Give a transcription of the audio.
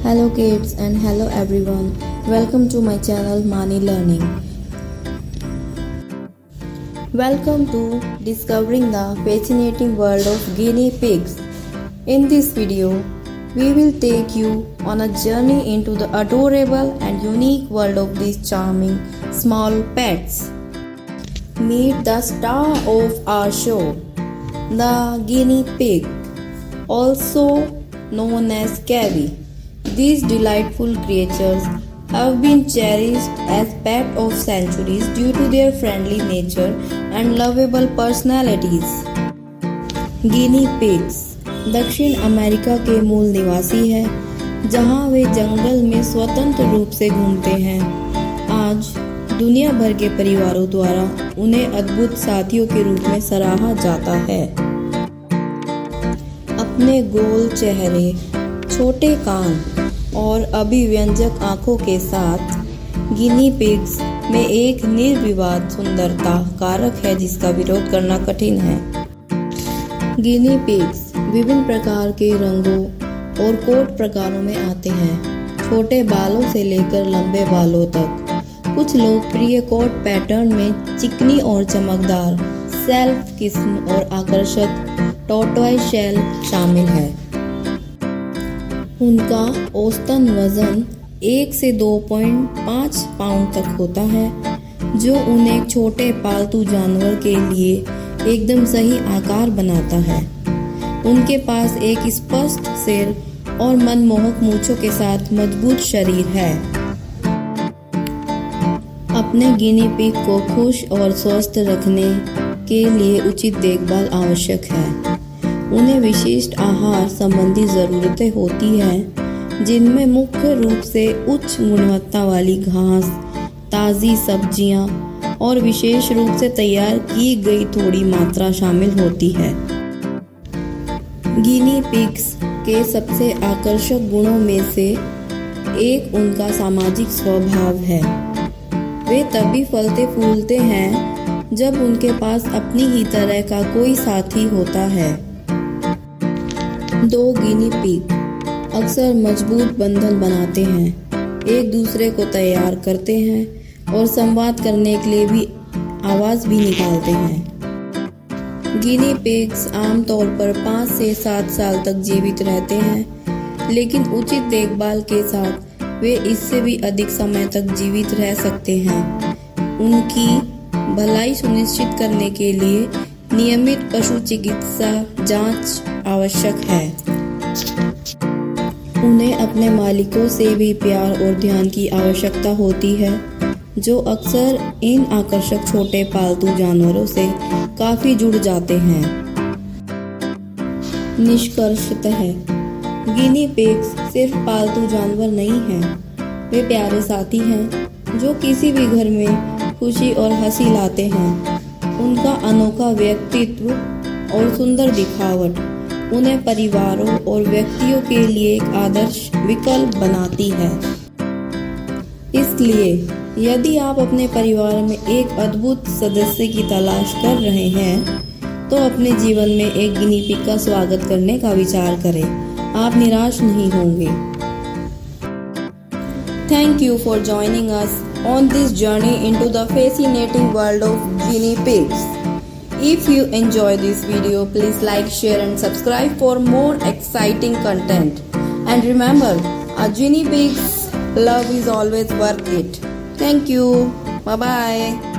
Hello kids and hello everyone. Welcome to my channel Mani Learning. Welcome to discovering the fascinating world of guinea pigs. In this video, we will take you on a journey into the adorable and unique world of these charming small pets. Meet the star of our show, the guinea pig, also known as Cavi. These delightful creatures have been cherished as pets of centuries due to their friendly nature and lovable personalities. Guinea pigs दक्षिण America के मूल निवासी हैं, जहां वे जंगल में स्वतंत्र रूप से घूमते हैं। आज दुनिया भर के परिवारों द्वारा उन्हें अद्भुत साथियों के रूप में सराहा जाता है। अपने गोल चेहरे, छोटे कान और अभिव्यंजक आंखों के साथ गिनी पिग्स में एक निर्विवाद सुंदरता कारक है जिसका विरोध करना कठिन है। गिनी पिग्स विभिन्न प्रकार के रंगों और कोट प्रकारों में आते हैं, छोटे बालों से लेकर लंबे बालों तक। कुछ लोकप्रिय कोट पैटर्न में चिकनी और चमकदार सेल्फ किस्म और आकर्षक टॉर्टॉइस शेल शामिल है। उनका औसतन वजन 1 से 2.5 पाउंड तक होता है, जो उन्हें एक छोटे पालतू जानवर के लिए एकदम सही आकार बनाता है। उनके पास एक स्पष्ट सिर और मनमोहक मूंछों के साथ मजबूत शरीर है। अपने गिनी पिग को खुश और स्वस्थ रखने के लिए उचित देखभाल आवश्यक है। उन्हें विशिष्ट आहार संबंधी ज़रूरतें होती हैं, जिनमें मुख्य रूप से उच्च गुणवत्ता वाली घास, ताज़ी सब्जियां और विशेष रूप से तैयार की गई थोड़ी मात्रा शामिल होती है। गिनी पिग्स के सबसे आकर्षक गुणों में से एक उनका सामाजिक स्वभाव है। वे तभी फलते फूलते हैं जब उनके पास अपनी ही तरह का कोई साथी होता है। दो गिनी पिग अक्सर मजबूत बंधन बनाते हैं, एक दूसरे को तैयार करते हैं और संवाद करने के लिए भी आवाज़ भी निकालते हैं। गिनी पिग्स आमतौर पर 5 से 7 साल तक जीवित रहते हैं, लेकिन उचित देखभाल के साथ वे इससे भी अधिक समय तक जीवित रह सकते हैं। उनकी भलाई सुनिश्चित करने के लिए नियमित पशु चिकित्सा जांच आवश्यक है। उन्हें अपने मालिकों से भी प्यार और ध्यान की आवश्यकता होती है, जो अक्सर इन आकर्षक छोटे पालतू जानवरों से काफी जुड़ जाते हैं। निष्कर्षतः गिनी पिग्स सिर्फ पालतू जानवर नहीं हैं, वे प्यारे साथी हैं जो किसी भी घर में खुशी और हंसी लाते हैं। उनका अनोखा व्यक्तित्व और सुंदर दिखावट उन्हें परिवारों और व्यक्तियों के लिए एक आदर्श विकल्प बनाती है। इसलिए यदि आप अपने परिवार में एक अद्भुत सदस्य की तलाश कर रहे हैं, तो अपने जीवन में एक गिनी पिग का स्वागत करने का विचार करें। आप निराश नहीं होंगे। Thank you for joining us on this journey into the fascinating world of guinea pigs. If you enjoy this video, please like, share and subscribe for more exciting content. And remember, a guinea pig's love is always worth it. Thank you. Bye bye.